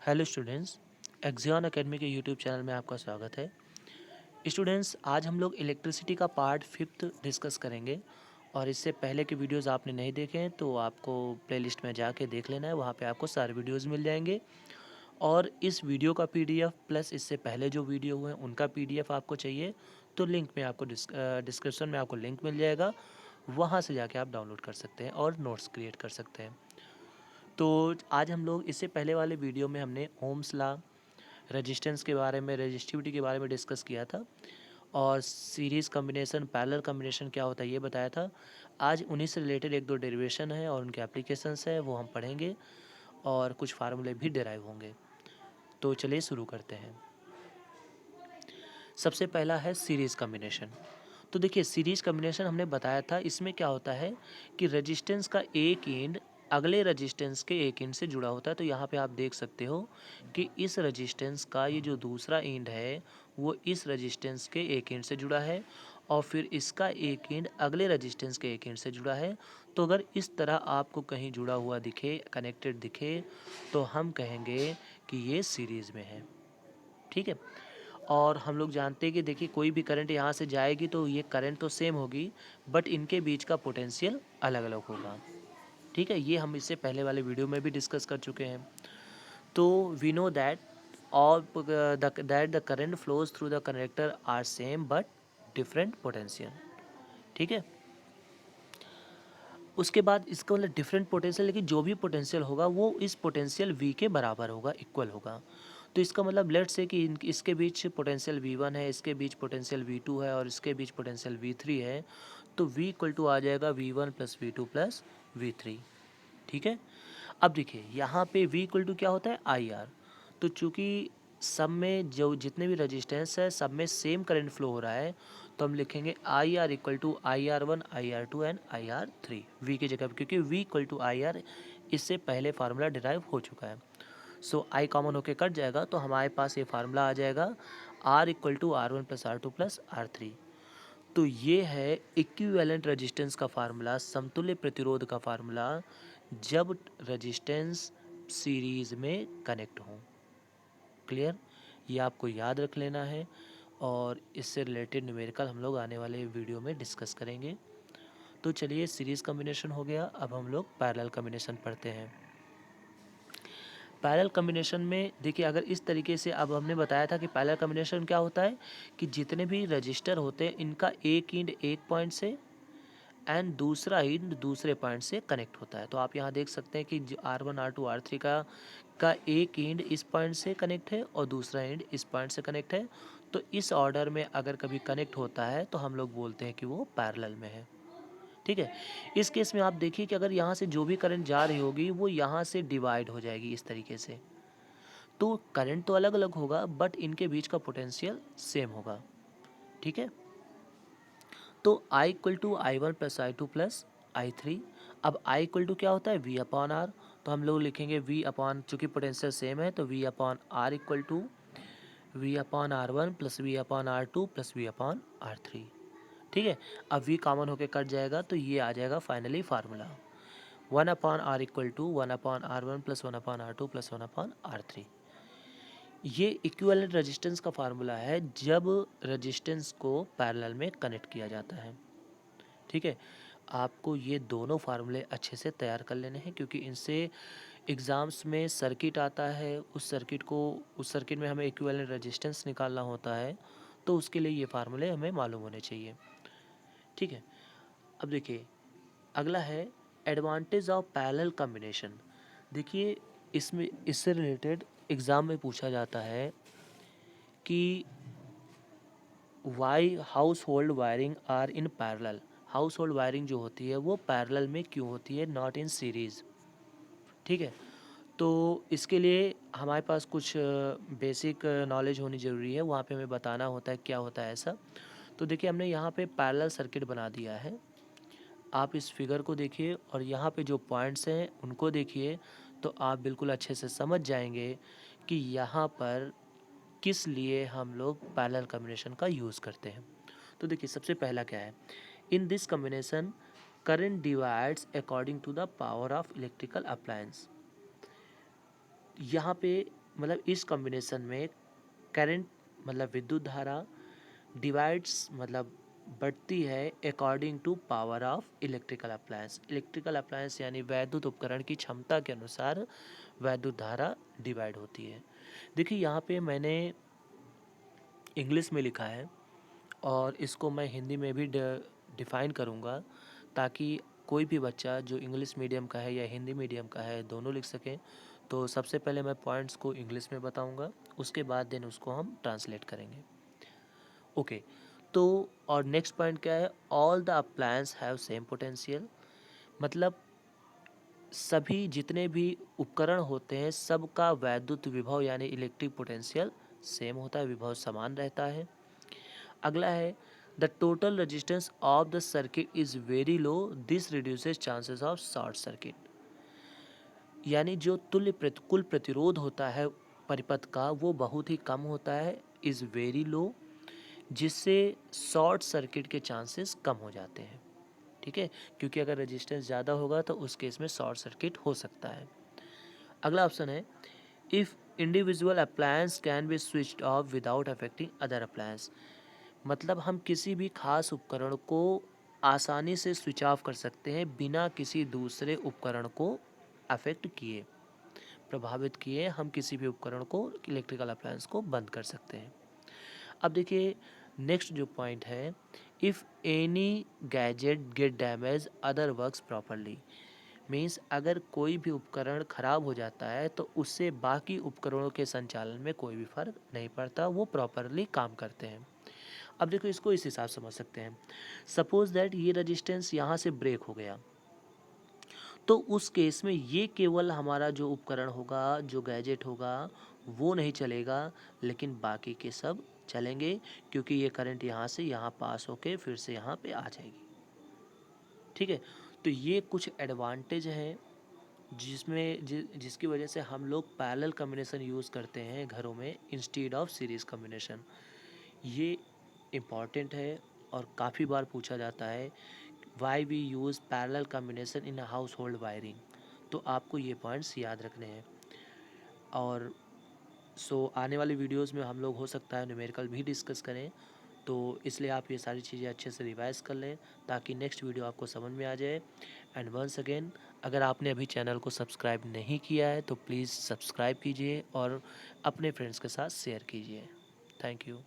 Hello students, एक्जियन academy के YouTube channel में आपका स्वागत है। स्टूडेंट्स, आज हम लोग इलेक्ट्रिसिटी का पार्ट 5th डिस्कस करेंगे और इससे पहले के वीडियोस आपने नहीं देखे हैं तो आपको प्लेलिस्ट में जाके देख लेना है। वहाँ पे आपको सारे वीडियोस मिल जाएंगे और इस वीडियो का पीडीएफ प्लस इससे पहले जो वीडियो हुए हैं उनका पीडीएफ आपको चाहिए तो लिंक में आपको डिस्क्रिप्शन में आपको लिंक मिल जाएगा। वहाँ से जाके आप डाउनलोड कर सकते हैं और नोट्स क्रिएट कर सकते हैं। तो आज हम लोग इससे पहले वाले वीडियो में हमने ओम्स लॉ, रेजिस्टेंस के बारे में, रेजिस्टिविटी के बारे में डिस्कस किया था और सीरीज़ कम्बिनेशन, पैरेलल कम्बिनेशन क्या होता है ये बताया था। आज उन्हीं से रिलेटेड एक दो डेरिवेशन है और उनके एप्लीकेशंस है वो हम पढ़ेंगे और कुछ फार्मूले भी डेराइव होंगे। तो चलिए शुरू करते हैं। सबसे पहला है सीरीज़ कम्बिनेशन। तो देखिए, सीरीज़ कम्बिनेशन हमने बताया था, इसमें क्या होता है कि रेजिस्टेंस का एक एंड अगले रेजिस्टेंस के एक एंड से जुड़ा होता है। तो यहाँ पे आप देख सकते हो कि इस रेजिस्टेंस का ये जो दूसरा एंड है वो इस रेजिस्टेंस के एक एंड से जुड़ा है और फिर इसका एक एंड अगले रेजिस्टेंस के एक एंड से जुड़ा है। तो अगर इस तरह आपको कहीं जुड़ा हुआ दिखे, कनेक्टेड दिखे, तो हम कहेंगे कि ये सीरीज़ में है। ठीक है। और हम लोग जानते हैं कि देखिए, कोई भी करंट यहाँ से जाएगी तो ये करंट तो सेम होगी बट इनके बीच का पोटेंशियल अलग अलग होगा। ठीक है, ये हम इससे पहले वाले वीडियो में भी डिस्कस कर चुके हैं। तो we know that all that the current flows through the connector are same but different potential. ठीक है, उसके बाद इसका मतलब डिफरेंट पोटेंशियल, लेकिन जो भी पोटेंशियल होगा वो इस पोटेंशियल v के बराबर होगा, इक्वल होगा। तो इसका मतलब लेट्स से कि इसके बीच पोटेंशियल v1 है, इसके बीच पोटेंशियल v2 है और इसके बीच पोटेंशियल v3 है। तो v इक्वल टू आ जाएगा v1 plus v2 plus v3। ठीक है, अब देखिए यहाँ पे v इक्वल टू क्या होता है, आई आर। तो चूँकि सब में जो जितने भी रजिस्टेंस है सब में सेम करंट फ्लो हो रहा है तो हम लिखेंगे I R equal to I R one, I R two and I R three V की जगह पे, क्योंकि v equal to I R इससे पहले फार्मूला डिराइव हो चुका है। सो आई कॉमन होके कट जाएगा तो हमारे पास ये फार्मूला आ जाएगा R equal to R one plus R two plus R three. तो ये है इक्विवेलेंट रेजिस्टेंस का फार्मूला, समतुल्य प्रतिरोध का फार्मूला, जब रेजिस्टेंस सीरीज में कनेक्ट हो। क्लियर, ये आपको याद रख लेना है और इससे रिलेटेड न्यूमेरिकल हम लोग आने वाले वीडियो में डिस्कस करेंगे। तो चलिए, सीरीज़ कम्बिनेशन हो गया, अब हम लोग पैरेलल कम्बिनेशन पढ़ते हैं। पैरेलल कम्बिनेशन में देखिए, अगर इस तरीके से, अब हमने बताया था कि पैरेलल कम्बिनेशन क्या होता है कि जितने भी रजिस्टर होते हैं इनका एक एंड एक पॉइंट से एंड दूसरा एंड दूसरे पॉइंट से कनेक्ट होता है। तो आप यहाँ देख सकते हैं कि R1 R2 R3 का एक एंड इस पॉइंट से कनेक्ट है और दूसरा एंड इस पॉइंट से कनेक्ट है। तो इस ऑर्डर में अगर कभी कनेक्ट होता है तो हम लोग बोलते हैं कि वो पैरेलल में है। ठीक है, इस केस में आप देखिए कि अगर यहाँ से जो भी करंट जा रही होगी वो यहाँ से डिवाइड हो जाएगी इस तरीके से। तो करंट तो अलग अलग होगा बट इनके बीच का पोटेंशियल सेम होगा। ठीक है, तो I equal to I one plus I two plus I three. अब I इक्वल टू क्या होता है, V अपॉन आर। तो हम लोग लिखेंगे V अपॉन, चूँकि पोटेंशियल सेम है तो V upon R equal to V upon R one plus V upon R two plus V upon R three. ठीक है, अब V कॉमन होके कट जाएगा तो ये आ जाएगा finally formula 1 upon R equal to 1 upon R1 plus 1 upon R2 plus 1 upon R3। ये इक्विवेलेंट रेजिस्टेंस का फार्मूला है जब रेजिस्टेंस को पैरेलल में कनेक्ट किया जाता है। ठीक है, आपको ये दोनों फार्मूले अच्छे से तैयार कर लेने हैं क्योंकि इनसे एग्ज़ाम्स में सर्किट आता है, उस सर्किट में हमें इक्विवेलेंट रेजिस्टेंस निकालना होता है, तो उसके लिए ये फार्मूले हमें मालूम होने चाहिए। ठीक है, अब देखिए अगला है एडवांटेज ऑफ पैरेलल कॉम्बिनेशन। देखिए, इसमें इससे रिलेटेड एग्ज़ाम में पूछा जाता है कि why household wiring are in parallel. Household wiring जो होती है वो पैरेलल में क्यों होती है, नॉट इन सीरीज़। ठीक है, तो इसके लिए हमारे पास कुछ बेसिक नॉलेज होनी ज़रूरी है, वहाँ पे हमें बताना होता है क्या होता है ऐसा। तो देखिए, हमने यहाँ पे पैरेलल सर्किट बना दिया है। आप इस फिगर को देखिए और यहाँ पे जो पॉइंट्स हैं उनको देखिए तो आप बिल्कुल अच्छे से समझ जाएंगे कि यहाँ पर किस लिए हम लोग पैरेलल कॉम्बिनेशन का यूज़ करते हैं। तो देखिए, सबसे पहला क्या है, in this combination current divides according to the power of electrical appliance. यहाँ पे मतलब इस कॉम्बिनेशन में करंट मतलब विद्युत धारा डिवाइड्स मतलब बढ़ती है according to power of electrical appliance. Electrical appliance यानी वैद्युत उपकरण की क्षमता के अनुसार वैद्युत धारा डिवाइड होती है। देखिए यहाँ पे मैंने इंग्लिश में लिखा है और इसको मैं हिंदी में भी डिफ़ाइन करूँगा, ताकि कोई भी बच्चा जो इंग्लिश मीडियम का है या हिंदी मीडियम का है दोनों लिख सकें। तो सबसे पहले मैं पॉइंट्स को इंग्लिश में बताऊँगा, उसके बाद देन उसको हम ट्रांसलेट करेंगे। ओके, तो और नेक्स्ट पॉइंट क्या है, all the appliance have same potential. मतलब सभी जितने भी उपकरण होते हैं सबका वैद्युत विभव यानी इलेक्ट्रिक पोटेंशियल सेम होता है, विभव समान रहता है। अगला है the total resistance of the circuit is very low, this reduces chances of short circuit. यानी जो कुल प्रतिरोध होता है परिपथ का वो बहुत ही कम होता है, इज़ वेरी लो, जिससे शॉर्ट सर्किट के चांसेस कम हो जाते हैं। ठीक है, क्योंकि अगर रेजिस्टेंस ज़्यादा होगा तो उस केस में शॉर्ट सर्किट हो सकता है। अगला ऑप्शन है if individual appliance can be switched off without affecting other appliance. मतलब हम किसी भी खास उपकरण को आसानी से स्विच ऑफ कर सकते हैं बिना किसी दूसरे उपकरण को अफेक्ट किए, प्रभावित किए हम किसी भी उपकरण को, इलेक्ट्रिकल अप्लायंस को बंद कर सकते हैं। अब देखिए नेक्स्ट जो पॉइंट है, if any gadget gate damage other works properly. Means अगर कोई भी उपकरण ख़राब हो जाता है तो उससे बाकी उपकरणों के संचालन में कोई भी फ़र्क नहीं पड़ता, वो प्रॉपरली काम करते हैं। अब देखो इसको इस हिसाब से समझ सकते हैं, सपोज़ दैट ये रजिस्टेंस यहाँ से ब्रेक हो गया, तो उस केस में ये केवल हमारा जो उपकरण होगा, जो गैजेट होगा वो नहीं चलेगा, लेकिन बाकी के सब चलेंगे, क्योंकि ये करंट यहाँ से यहाँ पास होके फिर से यहाँ पे आ जाएगी। ठीक है, तो ये कुछ एडवांटेज हैं जिसकी वजह से हम लोग पैरेलल कॉम्बिनेशन यूज़ करते हैं घरों में इंस्टेड ऑफ सीरीज़ कॉम्बिनेशन। ये इम्पॉर्टेंट है और काफ़ी बार पूछा जाता है, why we use parallel combination in household wiring. तो आपको ये पॉइंट्स याद रखने हैं। और आने वाली वीडियोस में हम लोग हो सकता है न्यूमेरिकल भी डिस्कस करें, तो इसलिए आप ये सारी चीज़ें अच्छे से रिवाइज़ कर लें ताकि नेक्स्ट वीडियो आपको समझ में आ जाए। एंड वंस अगेन, अगर आपने अभी चैनल को सब्सक्राइब नहीं किया है तो प्लीज़ सब्सक्राइब कीजिए और अपने फ्रेंड्स के साथ शेयर कीजिए। Thank you.